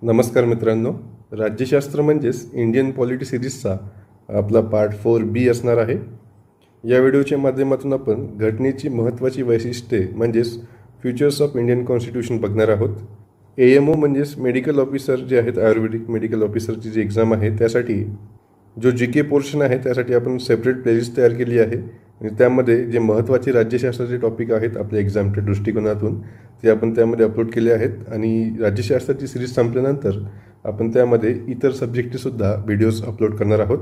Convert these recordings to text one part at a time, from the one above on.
नमस्कार मित्रांनो, राज्यशास्त्र म्हणजेच इंडियन पॉलिटी सिरीजचा आपला पार्ट 4B असणार आहे. या व्हिडिओच्या माध्यमातून आपण घटनेची महत्त्वाची वैशिष्ट्ये म्हणजेच फ्युचर्स ऑफ इंडियन कॉन्स्टिट्यूशन बघणार आहोत. AMO म्हणजेच मेडिकल ऑफिसर जे आहेत, आयुर्वेदिक मेडिकल ऑफिसरची जी एक्झाम आहे त्यासाठी जो GK पोर्शन आहे त्यासाठी आपण सेपरेट प्लेलिस्ट तयार केली आहे आणि त्यामध्ये जे महत्त्वाचे राज्यशास्त्राचे टॉपिक आहेत आपल्या एक्झामच्या दृष्टिकोनातून ते आपण त्यामध्ये अपलोड केले आहेत. आणि राज्यशास्त्राची सिरीज संपल्यानंतर आपण त्यामध्ये इतर सब्जेक्टचेसुद्धा व्हिडिओज अपलोड करणार आहोत.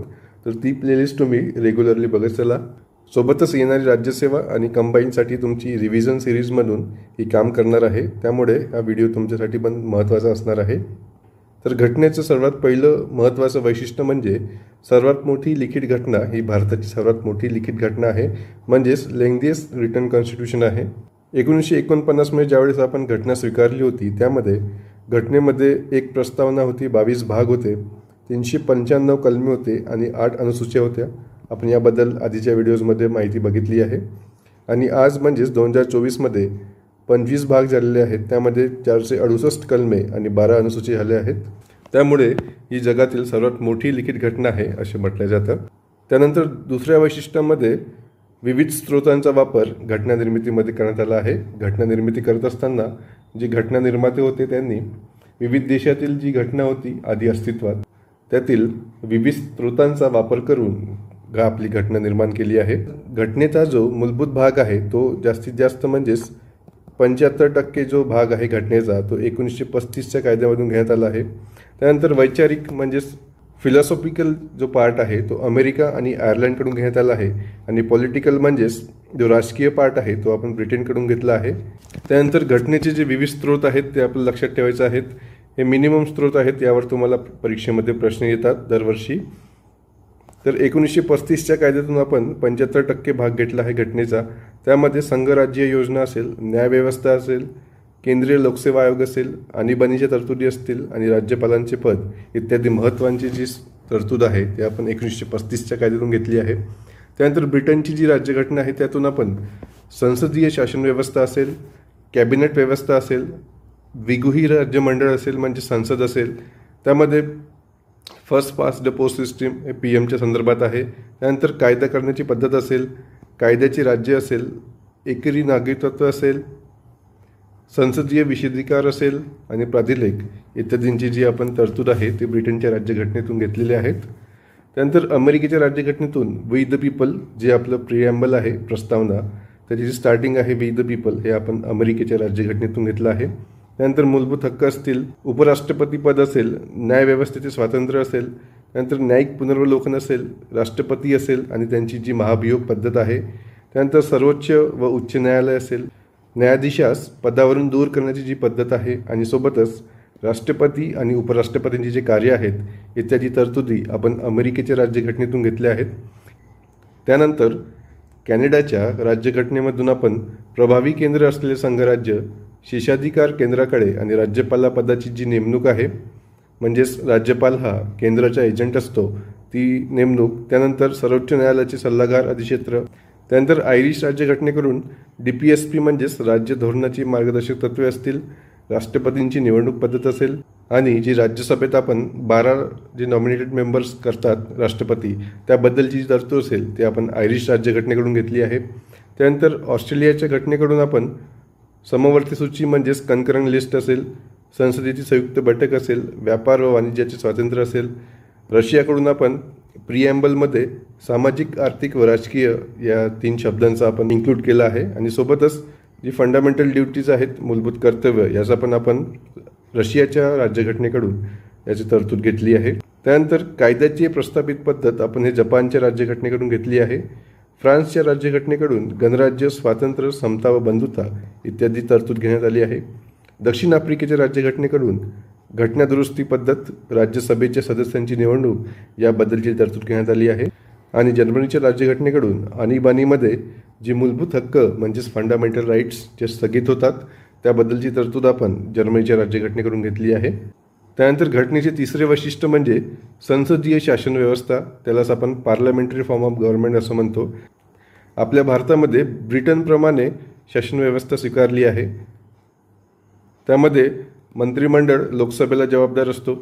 तर ती प्लेलिस्ट तुम्ही रेग्युलरली बघत चला. सोबतच येणारी राज्यसेवा आणि कंबाईनसाठी तुमची रिव्हिजन सिरीजमधून ही काम करणार आहे, त्यामुळे हा व्हिडिओ तुमच्यासाठी पण महत्त्वाचा असणार आहे. तर घटनेचं सर्वात पहिलं महत्त्वाचं वैशिष्ट्य म्हणजे सर्वात मोठी लिखित घटना ही भारताची सर्वात मोठी लिखित घटना आहे, म्हणजेच लेंग्दिएस्ट रिटन कॉन्स्टिट्यूशन आहे. 1949 मध्ये ज्यावेळेस आपण घटना स्वीकारली होती त्यामध्ये घटनेमध्ये एक प्रस्तावना होती, 22 भाग होते, 395 कलमे होते आणि 8 अनुसूच्या होत्या. आपण याबद्दल आधीच्या व्हिडिओजमध्ये माहिती बघितली आहे. आणि आज म्हणजेच 2024मध्ये 25 भाग झालेले आहेत, त्यामध्ये 468 कलमे आणि 12 अनुसूची झाले आहेत. त्यामुळे ही जगातील सर्वात मोठी लिखित घटना आहे असे म्हटले जातं. त्यानंतर दुसऱ्या वैशिष्ट्यामध्ये विविध स्रोतांचा वापर घटना निर्मितीमध्ये करण्यात आला आहे. घटना निर्मिती करत असताना जे घटना निर्माते होते त्यांनी विविध देशातील जी घटना होती आधी अस्तित्वात त्यातील विविध स्रोतांचा वापर करून आपली घटना निर्माण केली आहे. घटनेचा जो मूलभूत भाग आहे तो जास्तीत जास्त म्हणजेच 75% जो भाग आहे घटनेचा तो 1935च्या कायद्यामधून घेण्यात आला आहे. त्यानंतर वैचारिक म्हणजेच फिलॉसॉफिकल जो पार्ट आहे तो अमेरिका आणि आयर्लंडकडून घेण्यात आला आहे आणि पॉलिटिकल म्हणजेच जो राजकीय पार्ट आहे तो आपण ब्रिटनकडून घेतला आहे. त्यानंतर घटनेचे जे विविध स्रोत आहेत ते आपल्याला लक्षात ठेवायचे आहेत. हे मिनिमम स्रोत आहेत, यावर तुम्हाला परीक्षेमध्ये प्रश्न येतात दरवर्षी. तर 1935च्या कायद्यातून आपण 75% भाग घेतला आहे घटनेचा. त्यामध्ये संघराज्य योजना असेल, न्यायव्यवस्था असेल, केंद्रीय लोकसेवा आयोग असेल, आणीबाणीच्या तरतुदी असतील आणि राज्यपालांचे पद इत्यादी महत्त्वाची जी तरतूद आहे ते आपण 1935च्या कायद्यातून घेतली आहे. त्यानंतर ब्रिटनची जी राज्यघटना आहे त्यातून आपण संसदीय शासन व्यवस्था असेल, कॅबिनेट व्यवस्था असेल, द्विगृही राज्यमंडळ असेल म्हणजे संसद असेल, त्यामध्ये first past the post system हे PM च्या संदर्भात आहे. त्यानंतर कायदा करण्याची पद्धत असेल, कायद्याची राज्य असेल, एकेरी नागरिकत्व असेल, संसदीय विशेषाधिकार असेल आणि प्राधिलेख इत्यादींची जी आपण तरतूद आहे ती ब्रिटनच्या राज्यघटनेतून घेतलेली आहेत. त्यानंतर अमेरिकेच्या राज्यघटनेतून वी द पीपल जे आपलं प्रिॲम्बल आहे, प्रस्तावना, त्याची जी स्टार्टिंग आहे वी द पीपल हे आपण अमेरिकेच्या राज्यघटनेतून घेतलं आहे. त्यानंतर मूलभूत हक्क असतील, उपराष्ट्रपती पद असेल, न्यायव्यवस्थेचे स्वातंत्र्य असेल, त्यानंतर न्यायिक पुनर्वलोकन असेल, राष्ट्रपती असेल आणि त्यांची जी महाभियोग पद्धत आहे, त्यानंतर सर्वोच्च व उच्च न्यायालय असेल, न्यायाधीशास पदावरून दूर करण्याची जी पद्धत आहे आणि सोबतच राष्ट्रपती आणि उपराष्ट्रपतींची जे कार्य आहेत इत्यादी तरतुदी आपण अमेरिकेच्या राज्यघटनेतून घेतल्या आहेत. त्यानंतर कॅनडाच्या राज्यघटनेमधून आपण प्रभावी केंद्र असलेले संघराज्य, शेषाधिकार केंद्राकडे आणि राज्यपाला पदाची जी नेमणूक आहे म्हणजेच राज्यपाल हा केंद्राचा एजंट असतो ती नेमणूक, त्यानंतर सर्वोच्च न्यायालयाचे सल्लागार अधिक्षेत्र, त्यानंतर आयरिश राज्यघटनेकडून DPSP म्हणजेच राज्य धोरणाची मार्गदर्शक तत्त्वे असतील, राष्ट्रपतींची निवडणूक पद्धत असेल आणि जी राज्यसभेत आपण 12 जे नॉमिनेटेड मेंबर्स करतात राष्ट्रपती त्याबद्दलची जी तरतूद असेल ती आपण आयरिश राज्यघटनेकडून घेतली आहे. त्यानंतर ऑस्ट्रेलियाच्या घटनेकडून आपण समवर्ती सूची म्हणजेच कन्करंट लिस्ट असेल, संसदेची संयुक्त बैठक असेल, व्यापार व वाणिज्याचे स्वातंत्र्य असेल, रशियाकडून आपण प्रिॲम्बलमध्ये सामाजिक, आर्थिक व राजकीय या 3 शब्दांचा आपण इन्क्लूड केला आहे. आणि सोबतच जी फंडामेंटल ड्युटीज आहेत, मूलभूत कर्तव्य, याचा पण आपण रशियाच्या राज्यघटनेकडून याची तरतूद घेतली आहे. त्यानंतर कायद्याची प्रस्थापित पद्धत आपण हे जपानच्या राज्यघटनेकडून घेतली आहे. फ्रान्सच्या राज्यघटनेकडून गणराज्य, स्वातंत्र्य, समता व बंधुता इत्यादी तरतूद घेण्यात आली आहे. दक्षिण आफ्रिकेच्या राज्यघटनेकडून घटना दुरुस्ती पद्धत, राज्यसभेच्या सदस्यांची निवडणूक याबद्दलची तरतूद घेण्यात आली आहे. आणि जर्मनीच्या राज्यघटनेकडून आणीबाणीमध्ये जी मूलभूत हक्क म्हणजेच फंडामेंटल राईट्स जे स्थगित होतात त्याबद्दलची तरतूद आपण जर्मनीच्या राज्यघटनेकडून घेतली आहे. त्यानंतर घटनेचे तिसरे वैशिष्ट्य म्हणजे संसदीय शासन व्यवस्था, त्यालाच आपण पार्लमेंटरी फॉर्म ऑफ गव्हर्नमेंट असं म्हणतो. आपल्या भारतामध्ये ब्रिटनप्रमाणे शासन व्यवस्था स्वीकारली आहे. त्यामध्ये मंत्रिमंडळ लोकसभेला जबाबदार असतो.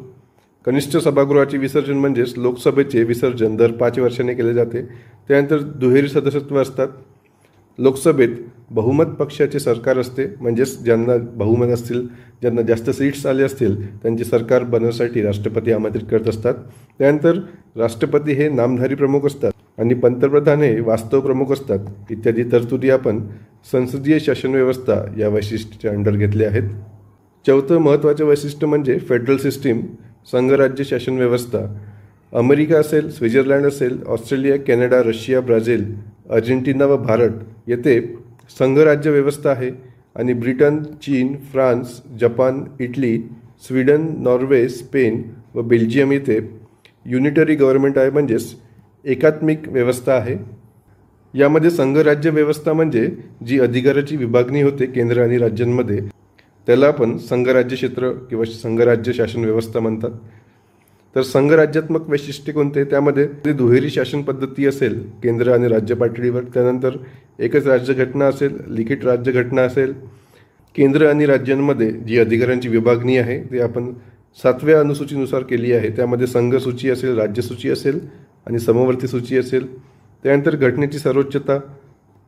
कनिष्ठ सभागृहाचे विसर्जन म्हणजेच लोकसभेचे विसर्जन दर 5 वर्षांनी केले जाते. त्यानंतर दुहेरी सदस्यत्व असतात. लोकसभेत बहुमत पक्षाचे सरकार असते, म्हणजेच ज्यांना बहुमत असतील, ज्यांना जास्त सीट्स आले असतील त्यांचे सरकार बनवण्यासाठी राष्ट्रपती आमंत्रित करत असतात. त्यानंतर राष्ट्रपती हे नामधारी प्रमुख असतात आणि पंतप्रधान हे वास्तव प्रमुख असतात. इत्यादी तरतुदी आपण संसदीय शासन व्यवस्था या वैशिष्ट्याच्या अंडर घेतले आहेत. चौथं महत्त्वाचं वैशिष्ट्य म्हणजे फेडरल सिस्टीम, संघराज्य शासन व्यवस्था. अमेरिका असेल, स्वित्झर्लंड असेल, Australia, Canada, Russia, Brazil, Argentina व भारत येथे संघराज्य व्यवस्था आहे आणि ब्रिटन, चीन, France, Japan, Italy, Sweden, Norway, Spain व बेल्जियम येथे युनिटरी गव्हर्नमेंट आहे, म्हणजेच एकात्मिक व्यवस्था आहे. यामध्ये संघराज्य व्यवस्था म्हणजे जी अधिकाराची विभागणी होते केंद्र आणि राज्यांमध्ये त्याला आपण संघराज्य क्षेत्र किंवा संघराज्य शासन व्यवस्था म्हणतात. तर संघराज्यात्मक वैशिष्ट्ये कोणते? त्यामध्ये दुहेरी शासन पद्धती असेल केंद्र आणि राज्य पातळीवर, त्यानंतर एकच राज्यघटना असेल, लिखित राज्यघटना असेल. केंद्र आणि राज्यांमध्ये जी अधिकारांची विभागणी आहे ते आपण 7व्या अनुसूचीनुसार केली आहे. त्यामध्ये संघ सूची असेल, राज्य सूची असेल आणि समवर्ती सूची असेल. त्यानंतर घटनेची सर्वोच्चता,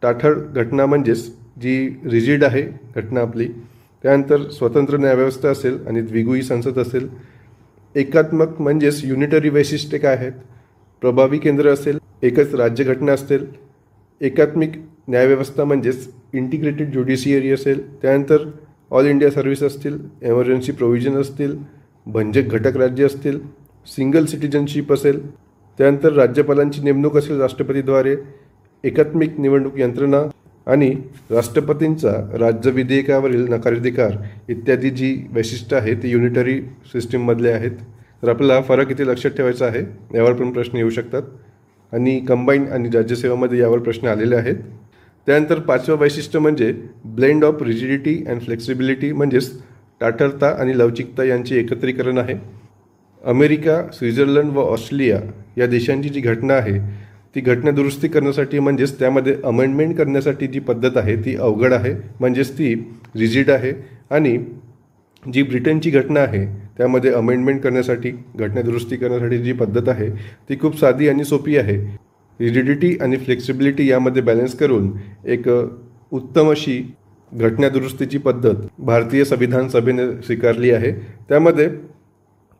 टाठळ घटना म्हणजेच जी रिजिड आहे घटना आपली. त्यानंतर स्वतंत्र न्यायव्यवस्था असेल आणि द्विगुई संसद असेल. एकात्मक म्हणजेच युनिटरी वैशिष्ट्ये काय आहेत? प्रभावी केंद्र असेल, एकच राज्यघटना असेल. एकात्मिक न्यायव्यवस्था म्हणजेच इंटिग्रेटेड ज्युडिशियरी असेल. त्यानंतर ऑल इंडिया सर्व्हिस असतील, एमर्जन्सी प्रोव्हिजन असतील, भंजक घटक राज्य असतील, सिंगल सिटिझनशिप असेल. त्यानंतर राज्यपालांची नेमणूक असेल राष्ट्रपतीद्वारे, एकात्मिक निवडणूक यंत्रणा आणि राष्ट्रपतींचा राज्य विधेयकावरील नकाराधिकार इत्यादी जी वैशिष्ट्य आहे ती युनिटरी सिस्टीममधले आहेत. तर आपल्याला हा फरक इथे लक्षात ठेवायचा आहे. यावर पण प्रश्न येऊ शकतात आणि कंबाईन आणि राज्यसेवामध्ये यावर प्रश्न आलेले आहेत. त्यानंतर 5वं वैशिष्ट्य म्हणजे blend of rigidity and flexibility, म्हणजेच टाठरता आणि लवचिकता यांचे एकत्रीकरण आहे. अमेरिका, स्वित्झर्लंड व ऑस्ट्रेलिया या देशांची जी घटना आहे ती घटना दुरुस्ती करण्यासाठी म्हणजेच त्यामध्ये अमेंडमेंट करण्यासाठी जी पद्धत आहे ती अवघड आहे, म्हणजेच ती रिजिड आहे. आणि जी ब्रिटनची घटना आहे त्यामध्ये अमेंडमेंट करण्यासाठी, घटना दुरुस्ती करण्यासाठी जी पद्धत आहे ती खूप साधी आणि सोपी आहे. रिजिडिटी आणि फ्लेक्सिबिलिटी यामध्ये बॅलन्स करून एक उत्तम अशी घटना दुरुस्तीची पद्धत भारतीय संविधान सभेने स्वीकारली आहे. त्यामध्ये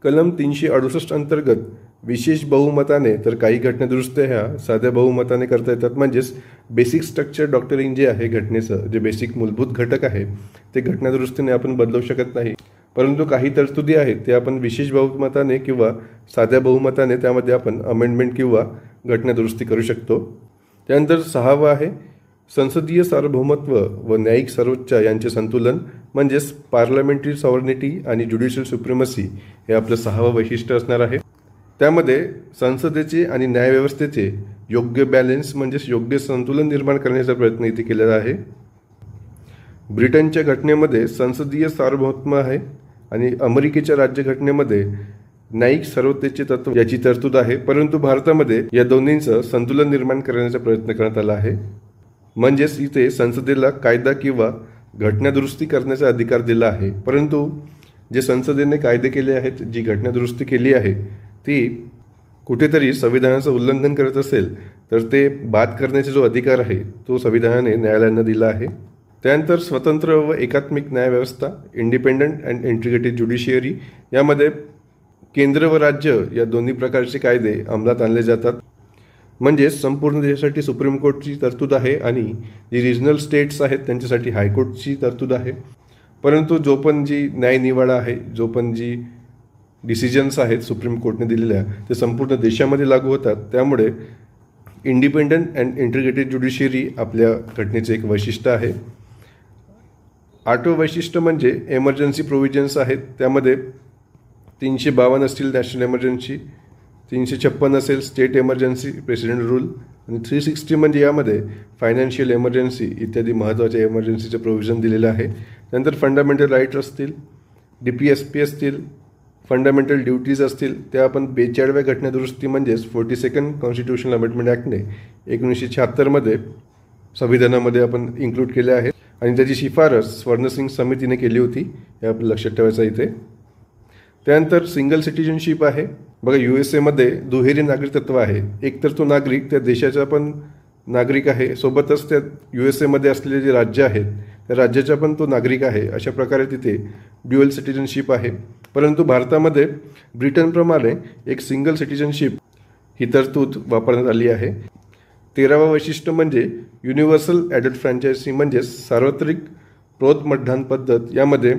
कलम 368 अंतर्गत विशेष बहुमताने तर काही घटना दुरुस्त्या ह्या साध्या बहुमताने करता येतात. म्हणजेच बेसिक स्ट्रक्चर डॉक्टरिंग जे आहे घटनेचं, जे बेसिक मूलभूत घटक आहे ते घटना दुरुस्तीने आपण बदलू शकत नाही. परंतु काही तरतुदी आहेत ते आपण विशेष बहुमताने किंवा साध्या बहुमताने त्यामध्ये आपण अमेंडमेंट किंवा घटना दुरुस्ती करू शकतो. त्यानंतर 6वं आहे संसदीय सार्वभौमत्व व न्यायिक सर्वोच्च यांचे संतुलन, म्हणजेच पार्लमेंटरी सॉव्हर्निटी आणि ज्युडिशियल सुप्रिमसी हे आपलं 6वं वैशिष्ट्य असणार आहे. त्यामध्ये संसदेचे आणि न्यायव्यवस्थेचे योग्य बॅलन्स म्हणजेच योग्य संतुलन निर्माण करण्याचा प्रयत्न इथे केलेला आहे. ब्रिटनच्या घटनेमध्ये संसदीय सार्वभौमत्व आहे आणि अमेरिकेच्या राज्यघटनेमध्ये न्यायिक सर्वोच्चतेचे तत्व याची तरतूद आहे. परंतु भारतामध्ये या दोन्हींचं संतुलन निर्माण करण्याचा प्रयत्न करण्यात आला आहे. म्हणजेच इथे संसदेला कायदा किंवा घटना दुरुस्ती करण्याचा अधिकार दिला आहे. परंतु जे संसदेने कायदे केले आहेत, जी घटना दुरुस्ती केली आहे ती कुठेतरी संविधानाचं उल्लंघन करत असेल तर ते बाद करण्याचा जो अधिकार आहे तो संविधानाने न्यायालयांना दिला आहे. त्यानंतर स्वतंत्र व एकात्मिक न्यायव्यवस्था, इंडिपेंडंट अँड इंटिग्रेटेड ज्युडिशियरी, यामध्ये केंद्र व राज्य या दोन्ही प्रकारचे कायदे अंमलात आणले जातात. म्हणजेच संपूर्ण देशासाठी सुप्रीम कोर्टची तरतूद आहे आणि जी रिजनल स्टेट्स आहेत त्यांच्यासाठी हायकोर्टची तरतूद आहे. परंतु जो पण जी न्यायनिवाडा आहे, जो पण जी डिसिजन्स आहेत सुप्रीम कोर्टने दिलेल्या ते संपूर्ण देशामध्ये लागू होतात. त्यामुळे इंडिपेंडंट अँड इंटिग्रेटेड ज्युडिशियरी आपल्या घटनेचे एक वैशिष्ट्य आहे. 8वं वैशिष्ट्य म्हणजे एमर्जन्सी प्रोव्हिजन्स आहेत. त्यामध्ये 352 असतील नॅशनल एमर्जन्सी, 356 असेल स्टेट एमर्जन्सी प्रेसिडेंट रूल आणि 360 म्हणजे यामध्ये फायनान्शियल एमर्जन्सी इत्यादी महत्त्वाच्या एमर्जन्सीचं प्रोव्हिजन दिलेलं आहे. नंतर फंडामेंटल राईट्स असतील, DPSP असतील, फंडामेंटल ड्युटीज असतील, त्या आपण 42व्या घटना दुरुस्ती म्हणजेच 42nd कॉन्स्टिट्यूशनल अमेंडमेंट ॲक्टने 1976 मध्ये संविधानामध्ये आपण इन्क्लूड केले आहेत. आणि त्याची शिफारस स्वर्णसिंग समितीने केली होती, हे आपलं लक्षात ठेवायचं इथे. त्यानंतर सिंगल सिटिझनशिप आहे. बघा, USA मध्ये दुहेरी नागरिकत्व आहे. एकतर तो नागरिक त्या देशाचा पण नागरिक आहे, सोबतच त्या USA मध्ये असलेले जे राज्य आहेत त्या राज्याचा पण तो नागरिक आहे. अशा प्रकारे तिथे ड्युअल सिटिझनशिप आहे. परंतु भारतामध्ये ब्रिटनप्रमाणे एक सिंगल सिटिझनशिप ही तरतूद वापरण्यात आली आहे. 13वं वैशिष्ट्य म्हणजे युनिव्हर्सल ॲडल्ट फ्रँचायझी म्हणजेच सार्वत्रिक प्रौढ मतदान पद्धत. यामध्ये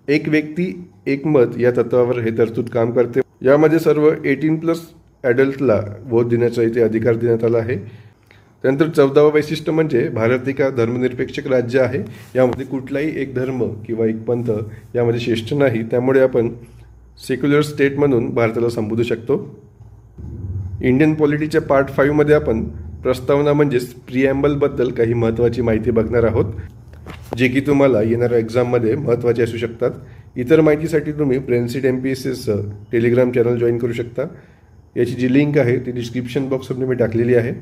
एक व्यक्ती एक मत या तत्वावर हे तरतूद काम करते. यामध्ये सर्व 18+ ॲडल्टला वोट देण्याचा इथे अधिकार देण्यात आला आहे. त्यानंतर 14वं वैशिष्ट्य म्हणजे भारत एक धर्मनिरपेक्ष राज्य आहे. यामध्ये कुठलाही एक धर्म किंवा एक पंथ यामध्ये श्रेष्ठ नाही. त्यामुळे आपण सेक्युलर स्टेट म्हणून भारताला संबोधू शकतो. इंडियन पॉलिटीच्या पार्ट 5 मध्ये आपण प्रस्तावना म्हणजेच प्रिॲम्बलबद्दल काही महत्त्वाची माहिती बघणार आहोत, जे की तुम्हाला येणाऱ्या एक्झाममध्ये महत्त्वाचे असू शकतात. इतर माहितीसाठी तुम्ही ब्रेनसीड MPSCचं टेलिग्राम चॅनल जॉईन करू शकता. याची जी लिंक आहे ती डिस्क्रिप्शन बॉक्समध्ये मी टाकलेली आहे.